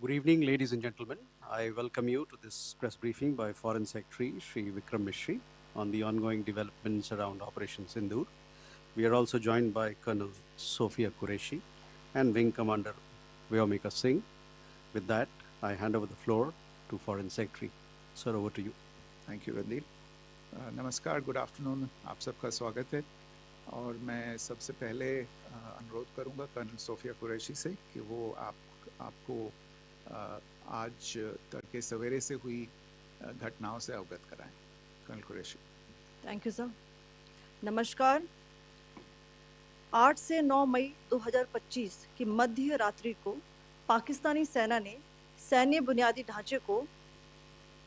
Good evening, ladies and gentlemen. I welcome you to this press briefing by Foreign Secretary Shri Vikram Mishri on the ongoing developments around Operation Sindoor. We are also joined by Colonel Sophia Qureshi and Wing Commander Vyomika Singh. With that, I hand over the floor to Foreign Secretary. Sir, over to you. Thank you Randeep. नमस्कार, good afternoon, आप सबका स्वागत है. और मैं सबसे पहले अनुरोध करूंगा कर्नल सोफिया कुरैशी से कि वो आपको आज तड़के सवेरे से हुई घटनाओं से अवगत कराएं. Colonel Qureshi. Thank you sir. नमस्कार. 8 से 9 मई 2025 की मध्य रात्रि को पाकिस्तानी सेना ने सैन्य बुनियादी ढांचे को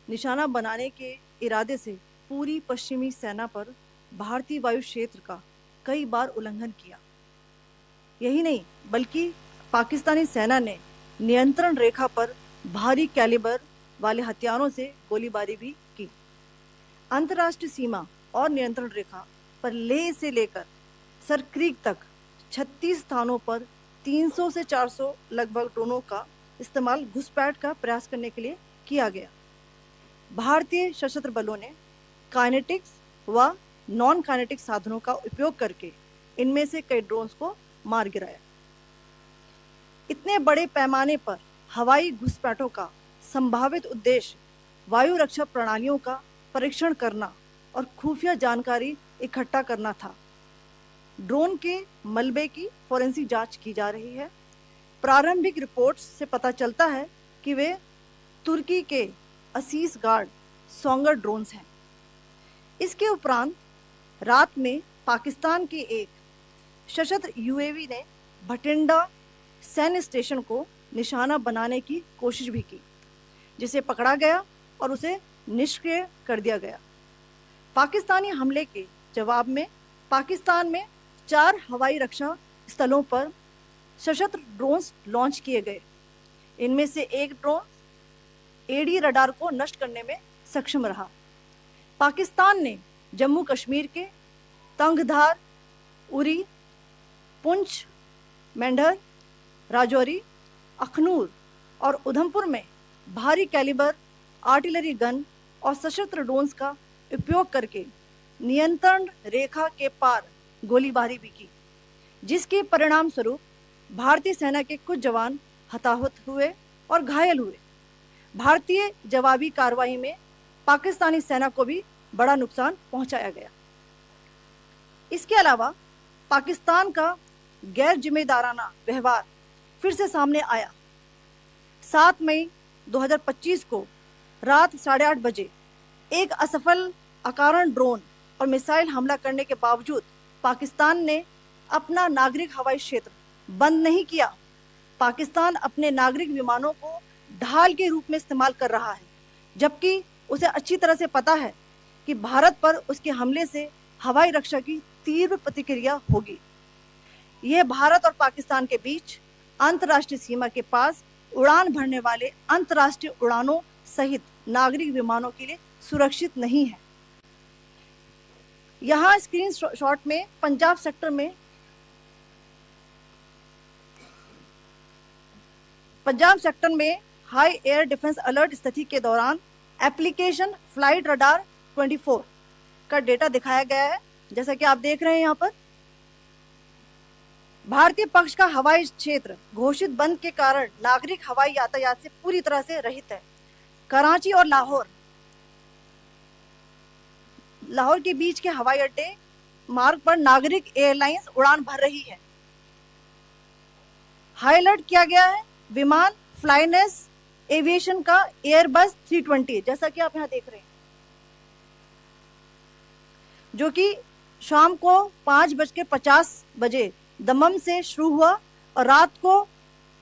निशाना बनाने के इरादे से पूरी पश्चिमी सेना पर भारतीय वायु क्षेत्र का कई बार उल्लंघन किया. यही नहीं बल्कि पाकिस्तानी सेना ने नियंत्रण रेखा पर भारी कैलिबर वाले हथियारों से गोलीबारी भी की. अंतर्राष्ट्रीय सीमा और नियंत्रण रेखा पर लेह से लेकर सर क्रीक तक 36 स्थानों पर 300 से 400 लगभग ड्रोनों का इस्तेमाल घुसपैठ का प्रयास करने के लिए किया गया. भारतीय सशस्त्र बलों ने काइनेटिक्स व नॉन काइनेटिक साधनों का उपयोग करके इनमें से कई ड्रोन्स को मार गिराया. इतने बड़े पैमाने पर हवाई घुसपैठों का संभावित उद्देश्य वायु रक्षा प्रणालियों का परीक्षण करना और खुफिया जानकारी इकट्ठा करना था. ड्रोन के मलबे की फोरेंसिक जांच की जा रही है. प्रारंभिक रिपोर्ट्स से पता चलता है कि वे तुर्की के असीस गार्ड सोंगर ड्रोन्स हैं. इसके उपरांत रात में पाकिस्तान के एक सशस्त्र यूएवी ने भटिंडा सैन्य स्टेशन को निशाना बनाने की कोशिश भी की, जिसे पकड़ा गया और उसे निष्क्रिय कर दिया गया. पाकिस्तानी हमले के जवाब में पाकिस्तान में 4 हवाई रक्षा स्थलों पर सशस्त्र ड्रोन्स लॉन्च किए गए. इनमें से एक ड्रोन एडी रडार को नष्ट करने में सक्षम रहा. पाकिस्तान ने जम्मू कश्मीर के तंगधार, उरी, पुंछ, मेंढर, राजौरी, अखनूर और उधमपुर में भारी कैलिबर आर्टिलरी गन और सशस्त्र ड्रोन्स का उपयोग करके नियंत्रण रेखा के पार गोलीबारी भी की, जिसके परिणाम स्वरूप भारतीय सेना के कुछ जवान हताहत हुए और घायल हुए. भारतीय जवाबी कार्रवाई में पाकिस्तानी सेना को भी बड़ा नुकसान पहुंचाया गया. इसके अलावा पाकिस्तान का गैर जिम्मेदाराना व्यवहार फिर से सामने आया. 7 मई 2025 को रात 8:30 बजे एक असफल अकारण ड्रोन और मिसाइल हमला करने के बावजूद पाकिस्तान ने अपना नागरिक हवाई क्षेत्र बंद नहीं किया. पाकिस्तान अपने नागरिक विमानों को ढाल के रूप में इस्तेमाल कर रहा है, जबकि उसे अच्छी तरह से पता है कि भारत पर उसके हमले से हवाई रक्षा की तीव्र प्रतिक्रिया होगी. यह भारत और पाकिस्तान के बीच अंतर्राष्ट्रीय सीमा के पास उड़ान भरने वाले अंतर्राष्ट्रीय उड़ानों सहित नागरिक विमानों के लिए सुरक्षित नहीं है. यहाँ स्क्रीन शॉट में पंजाब सेक्टर में हाई एयर डिफेंस अलर्ट स्थिति के दौरान एप्लीकेशन फ्लाइट रडार 24 का डेटा दिखाया गया है. जैसा कि आप देख रहे हैं यहाँ पर भारतीय पक्ष का हवाई क्षेत्र घोषित बंद के कारण नागरिक हवाई यातायात से पूरी तरह से रहित है. कराची और लाहौर के बीच के हवाई अड्डे मार्ग पर नागरिक एयरलाइंस उड़ान भर रही है. हाई अलर्ट किया गया है विमान फ्लाइनेस एविएशन का एयरबस 320, जैसा कि आप यहाँ देख रहे हैं, जो कि शाम को 5:50 बजे दमम से शुरू हुआ और रात को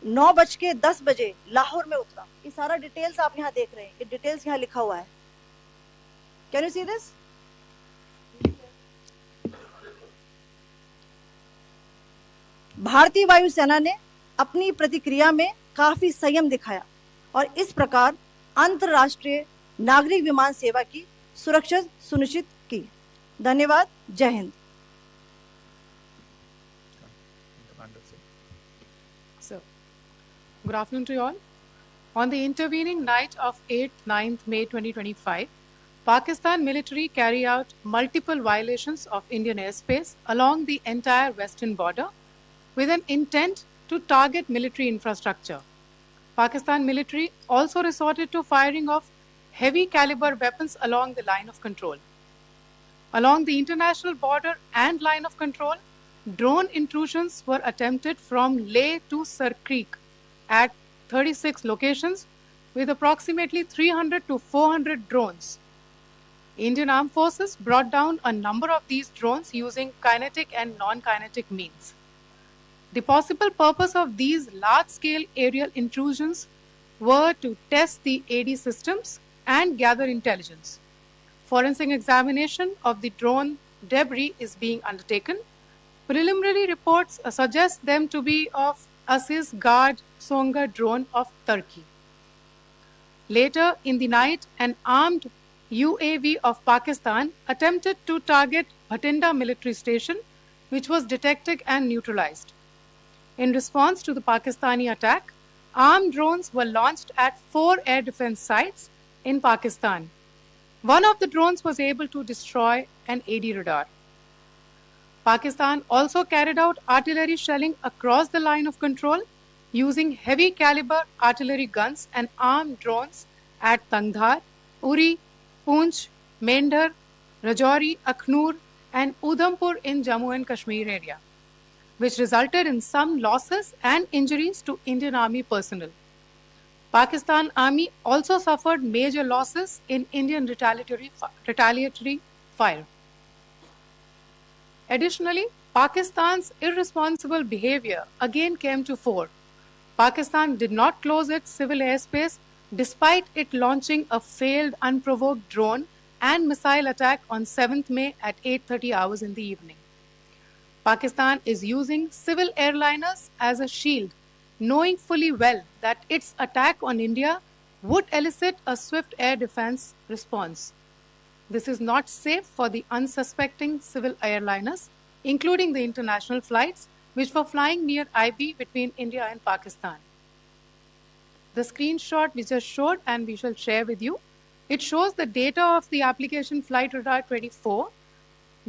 9:10 बजे लाहौर में उतरा. ये सारा डिटेल्स आप यहाँ देख रहे हैं. ये डिटेल्स यहाँ लिखा हुआ है. Can you see this? भारतीय वायुसेना ने अपनी प्रतिक्रिया में काफी संयम दिखाया और इस प्रकार अंतर्राष्ट्रीय नागरिक विमान सेवा की सुरक्षा सुनिश्चित की. धन्यवाद. जय Hind. So, good afternoon to you all. On the intervening night of 8th-9th May 2025, Pakistan military carried out multiple violations of Indian airspace along the entire western border with an intent to target military infrastructure. Pakistan military also resorted to firing of heavy caliber weapons along the line of control. Along the international border and line of control, drone intrusions were attempted from Leh to Sir Creek at 36 locations with approximately 300 to 400 drones. Indian Armed Forces brought down a number of these drones using kinetic and non-kinetic means. The possible purpose of these large-scale aerial intrusions were to test the AD systems and gather intelligence. Forensic examination of the drone debris is being undertaken. Preliminary reports suggest them to be of Aziz Guard Songa drone of Turkey. Later in the night, an armed UAV of Pakistan attempted to target Bhatinda military station, which was detected and neutralized. In response to the Pakistani attack, armed drones were launched at 4 air defense sites in Pakistan. One of the drones was able to destroy an AD radar. Pakistan also carried out artillery shelling across the line of control using heavy caliber artillery guns and armed drones at Tangdhar, Uri, Poonch, Mendhar, Rajouri, Akhnur and Udhampur in Jammu and Kashmir area, which resulted in some losses and injuries to Indian Army personnel. Pakistan Army also suffered major losses in Indian retaliatory fire. Additionally, Pakistan's irresponsible behavior again came to fore. Pakistan did not close its civil airspace despite it launching a failed unprovoked drone and missile attack on 7th May at 8:30 hours in the evening. Pakistan is using civil airliners as a shield, knowing fully well that its attack on India would elicit a swift air defense response. This is not safe for the unsuspecting civil airliners, including the international flights, which were flying near IB between India and Pakistan. The screenshot we just showed and we shall share with you, it shows the data of the application Flight Radar 24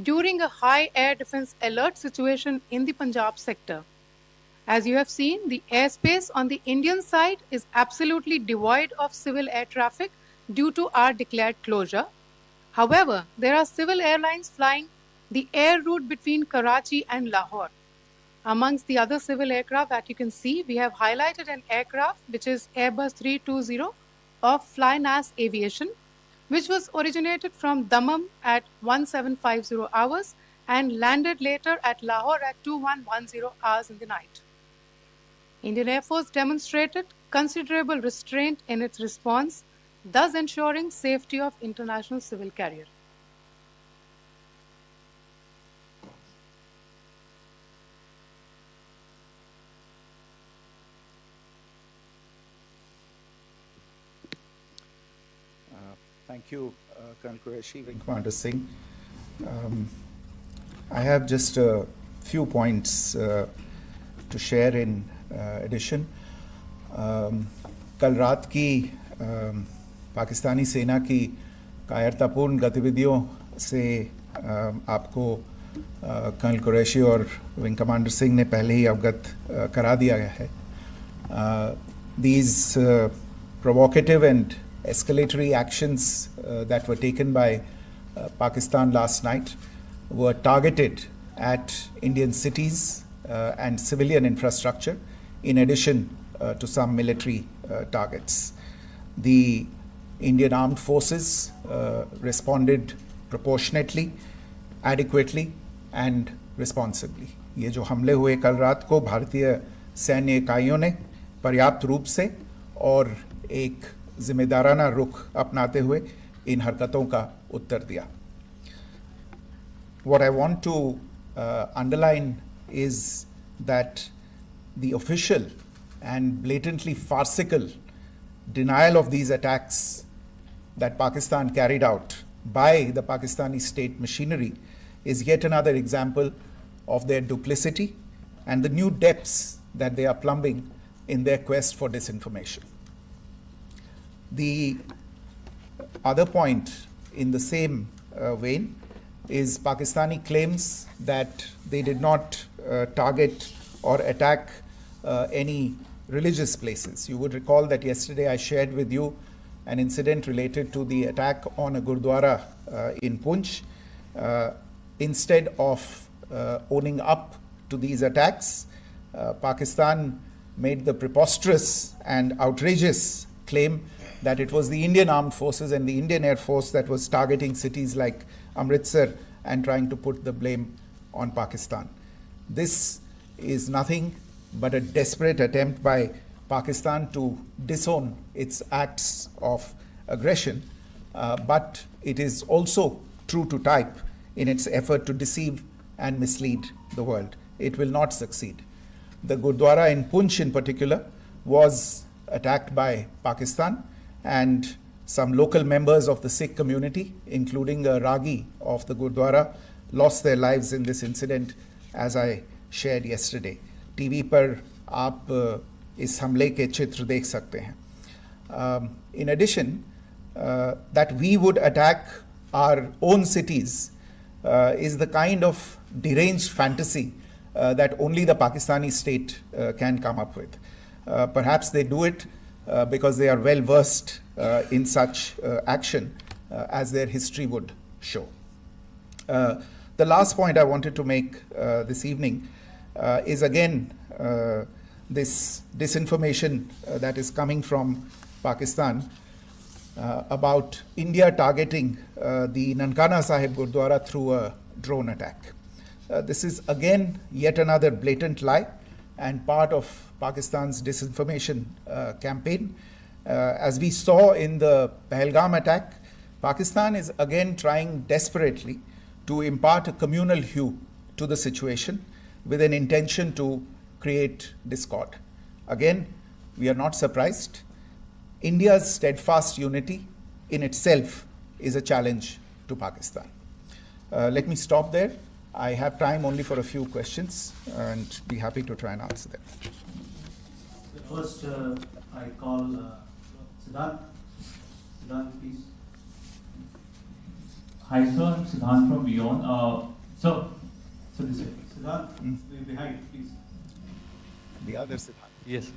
during a high air defense alert situation in the Punjab sector. As you have seen, the airspace on the Indian side is absolutely devoid of civil air traffic due to our declared closure. However, there are civil airlines flying the air route between Karachi and Lahore. Amongst the other civil aircraft that you can see, we have highlighted an aircraft which is Airbus 320 of Flynas Aviation, which was originated from Dammam at 1750 hours and landed later at Lahore at 2110 hours in the night. Indian Air Force demonstrated considerable restraint in its response, thus ensuring safety of international civil carrier. Thank you, Colonel Qureshi, Wing Commander Singh. I have just a few points to share in addition. कल रात की पाकिस्तानी सेना की कायरतापूर्ण गतिविधियों से आपको colonel Qureshi और विंग कमांडर सिंह ने पहले ही अवगत करा दिया गया है. These provocative and escalatory actions that were taken by Pakistan last night were targeted at Indian cities and civilian infrastructure, in addition to some military targets. The Indian Armed Forces responded proportionately, adequately and responsibly. ये जो हमले हुए कल रात को भारतीय सैन्य इकाइयों ने पर्याप्त रूप से और एक जिम्मेदाराना रुख अपनाते हुए इन हरकतों का उत्तर दिया. What I want to underline is that the official and blatantly farcical denial of these attacks that Pakistan carried out by the Pakistani state machinery is yet another example of their duplicity and the new depths that they are plumbing in their quest for disinformation. The other point in the same vein is Pakistani claims that they did not target or attack any religious places. You would recall that yesterday I shared with you an incident related to the attack on a Gurdwara in Poonch. Instead of owning up to these attacks, Pakistan made the preposterous and outrageous claim that it was the Indian Armed Forces and the Indian Air Force that was targeting cities like Amritsar and trying to put the blame on Pakistan. This is nothing but a desperate attempt by Pakistan to disown its acts of aggression, but it is also true to type in its effort to deceive and mislead the world. It will not succeed. The Gurdwara in Poonch in particular was attacked by Pakistan, and some local members of the Sikh community, including a Ragi of the Gurdwara, lost their lives in this incident, as I shared yesterday. TV पर आप इस हमले के चित्र देख सकते हैं. In addition, that we would attack our own cities is the kind of deranged fantasy that only the Pakistani state can come up with. Perhaps they do it because they are well versed in such action, as their history would show. The last point I wanted to make this evening is again this disinformation that is coming from Pakistan about India targeting the Nankana Sahib Gurdwara through a drone attack. This is again yet another blatant lie and part of Pakistan's disinformation campaign. As we saw in the Pahalgam attack, Pakistan is again trying desperately to impart a communal hue to the situation with an intention to create discord. Again, we are not surprised. India's steadfast unity in itself is a challenge to Pakistan. Let me stop there. I have time only for a few questions and be happy to try and answer them. First, I call Siddharth. Siddharth, please. Hi, sir. I'm Siddharth from Beyond. So this is Siddharth, behind, please. The other Siddharth. yes.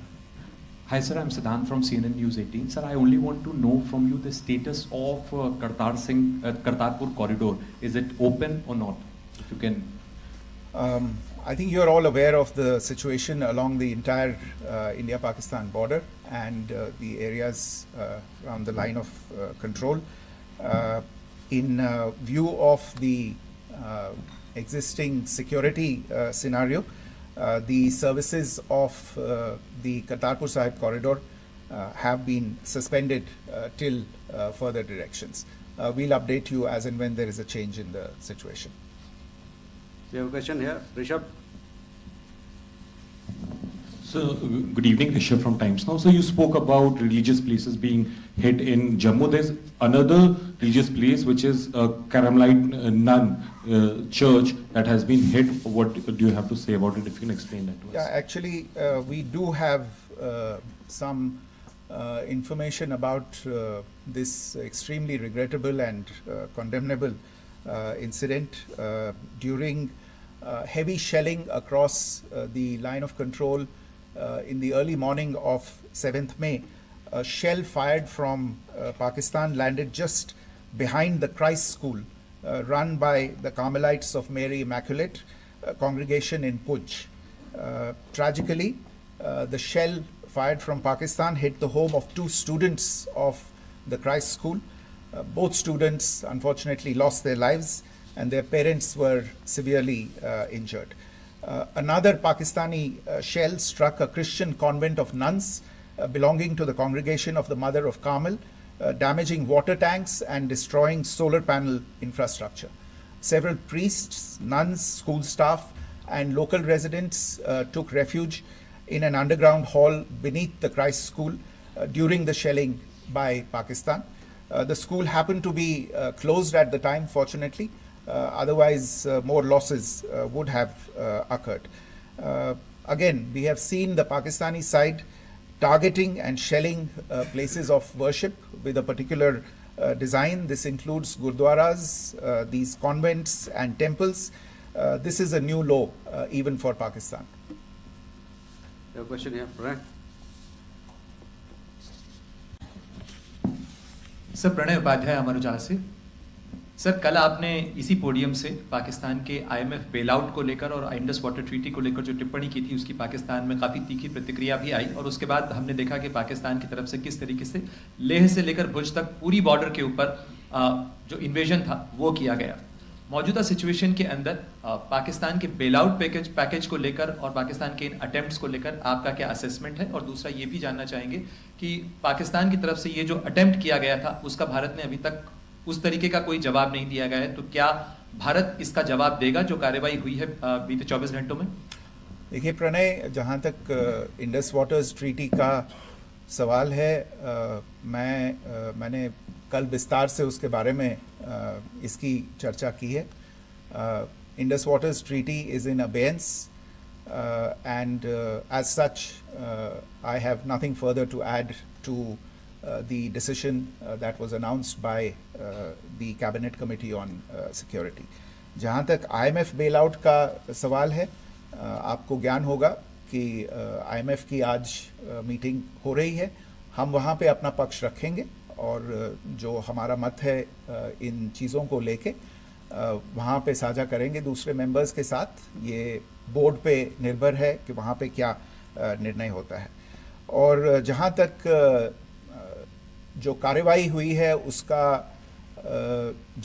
Hi, sir. I'm Siddharth from CNN News 18. Sir, I only want to know from you the status of Kartarpur corridor. Is it open or not? If you can. I think you're all aware of the situation along the entire India-Pakistan border and the areas around the line of control. In view of the existing security scenario, the services of the Kartarpur Sahib corridor have been suspended till further directions. We'll update you as and when there is a change in the situation. We have a question here. Rishabh. So, good evening, Rishabh from Times Now. So, you spoke about religious places being hit in Jammu. There's another religious place which is a Carmelite nun church that has been hit. What do you have to say about it, if you can explain that to us? Yeah, actually, we do have some information about this extremely regrettable and condemnable incident. During heavy shelling across the line of control in the early morning of 7th May, a shell fired from Pakistan landed just behind the Christ School run by the Carmelites of Mary Immaculate congregation in Poonch. Tragically, the shell fired from Pakistan hit the home of 2 students of the Christ School. Both students unfortunately lost their lives and their parents were severely injured. Another Pakistani shell struck a Christian convent of nuns belonging to the congregation of the Mother of Carmel, damaging water tanks and destroying solar panel infrastructure. Several priests, nuns, school staff, and local residents took refuge in an underground hall beneath the Christ School during the shelling by Pakistan. The school happened to be closed at the time, fortunately. Otherwise, more losses would have occurred. Again, we have seen the Pakistani side targeting and shelling places of worship with a particular design. This includes gurdwaras, these convents and temples. This is a new law even for Pakistan. Your question here, Pranay. Sir Pranay Upadhyay Amar Ujala से। Sir कल आपने इसी podium से पाकिस्तान के IMF bailout को लेकर और Indus water treaty को लेकर जो टिप्पणी की थी उसकी पाकिस्तान में काफ़ी तीखी प्रतिक्रिया भी आई, और उसके बाद हमने देखा कि पाकिस्तान की तरफ से किस तरीके से लेह से लेकर भुज तक पूरी बॉर्डर के ऊपर जो इन्वेजन था वो किया गया। मौजूदा सिचुएशन के अंदर पाकिस्तान के बेलआउट पैकेज को लेकर और पाकिस्तान के इन अटेम्प्ट्स को लेकर आपका क्या असेसमेंट है, और दूसरा ये भी जानना चाहेंगे कि पाकिस्तान की तरफ से ये जो अटेम्प्ट किया गया था उसका भारत ने अभी तक उस तरीके का कोई जवाब नहीं दिया गया है, तो क्या भारत इसका जवाब देगा जो कार्रवाई हुई है बीते 24 घंटों में? देखिए प्रणय, जहाँ तक इंडस वाटर्स ट्रीटी का सवाल है, मैंने कल विस्तार से उसके बारे में इसकी चर्चा की है। Indus waters treaty is in abeyance and as such I have nothing further to add to the decision that was announced by the Cabinet Committee on Security. जहाँ तक IMF bailout का सवाल है, आपको ज्ञान होगा कि IMF की आज मीटिंग हो रही है। हम वहाँ पे अपना पक्ष रखेंगे और जो हमारा मत है इन चीज़ों को लेके वहाँ पे साझा करेंगे दूसरे मेंबर्स के साथ। ये बोर्ड पे निर्भर है कि वहाँ पे क्या निर्णय होता है। और जहाँ तक जो कार्रवाई हुई है उसका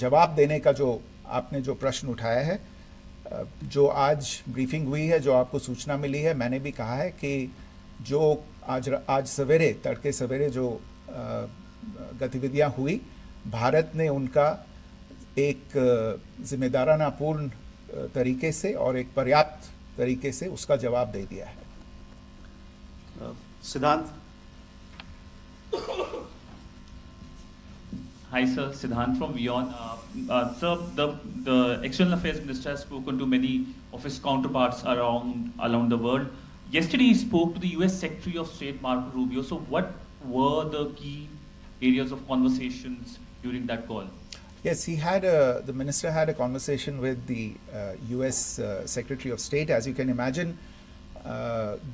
जवाब देने का जो आपने जो प्रश्न उठाया है, जो आज ब्रीफिंग हुई है, जो आपको सूचना मिली है, मैंने भी कहा है कि जो आज सवेरे तड़के सवेरे जो गतिविधियां हुई, भारत ने उनका एक जिम्मेदाराना पूर्ण तरीके से और एक पर्याप्त तरीके से उसका जवाब दे दिया है। सिद्धांत। Hi, sir. Siddhant from Vion. Sir, the External Affairs Minister has spoken to many of his counterparts around the world. Yesterday, he spoke to the U.S. Secretary of State Marco Rubio. So, what were the key areas of conversations during that call? Yes, the minister had a conversation with the U.S. Secretary of State. As you can imagine,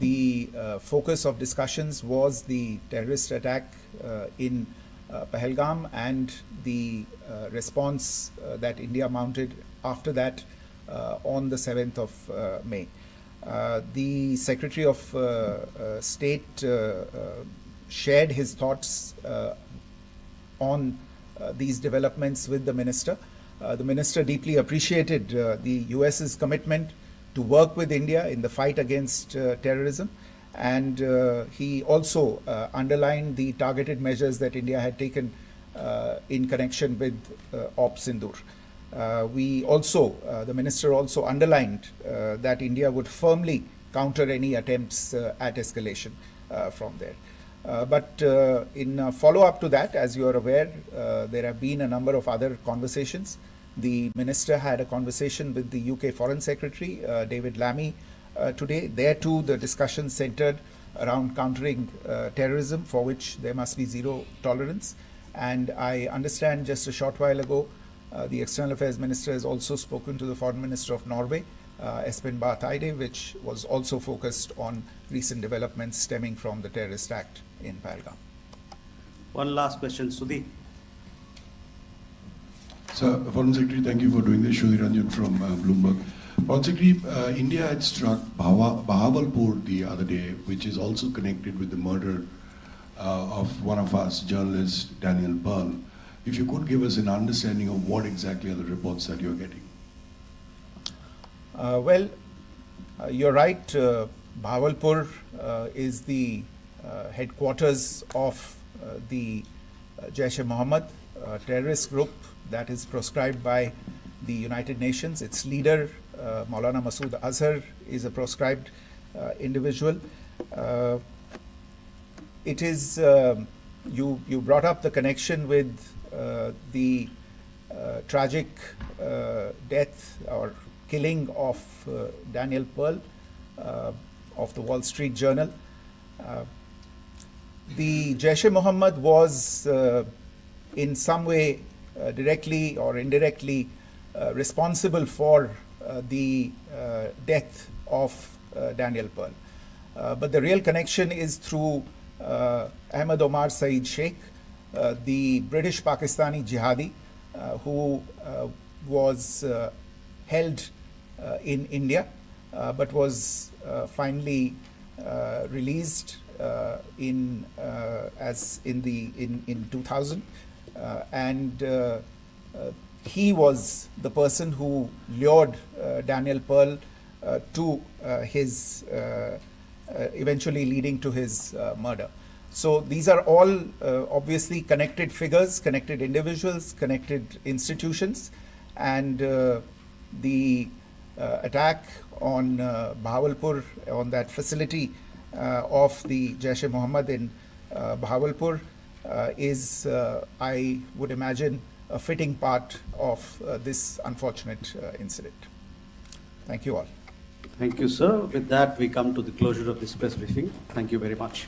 the focus of discussions was the terrorist attack in Pahalgam and the response that India mounted after that on the 7th of May. The Secretary of State shared his thoughts on these developments with the minister. The minister deeply appreciated the US's commitment to work with India in the fight against terrorism, and he also underlined the targeted measures that India had taken in connection with Op Sindoor. The minister also underlined that India would firmly counter any attempts at escalation from there. But in follow-up to that, as you are aware, there have been a number of other conversations. The minister had a conversation with the UK Foreign Secretary, David Lammy, today. There too, the discussion centered around countering terrorism, for which there must be zero tolerance. And I understand just a short while ago, the External Affairs Minister has also spoken to the Foreign Minister of Norway, Espen Barth Eide, which was also focused on recent developments stemming from the terrorist act in Pahalgam. One last question, Sudhi. Sir, Foreign Secretary, thank you for doing this. Sudhi Ranjan from Bloomberg. Foreign Secretary, India had struck Bahawalpur the other day, which is also connected with the murder of one of us, journalist Daniel Pearl. If you could give us an understanding of what exactly are the reports that you're getting. You're right. Bahawalpur is the headquarters of the Jaish-e-Mohammed terrorist group that is proscribed by the United Nations. Its leader, Maulana Masood Azhar, is a proscribed individual. It is, you brought up the connection with the tragic death or killing of Daniel Pearl of the Wall Street Journal. the Jaish-e-Mohammed was in some way directly or indirectly responsible for the death of Daniel Pearl. But the real connection is through Ahmed Omar Saeed Sheikh, the British Pakistani jihadi who was held in India but was finally released in 2000, and he was the person who lured Daniel Pearl to his eventually leading to his murder. So these are all obviously connected figures, connected individuals, connected institutions, and the attack on Bahawalpur, on that facility of the Jaish-e-Mohammed in Bahawalpur is, I would imagine, a fitting part of this unfortunate incident. Thank you all. Thank you, sir. With that, we come to the closure of this press briefing. Thank you very much.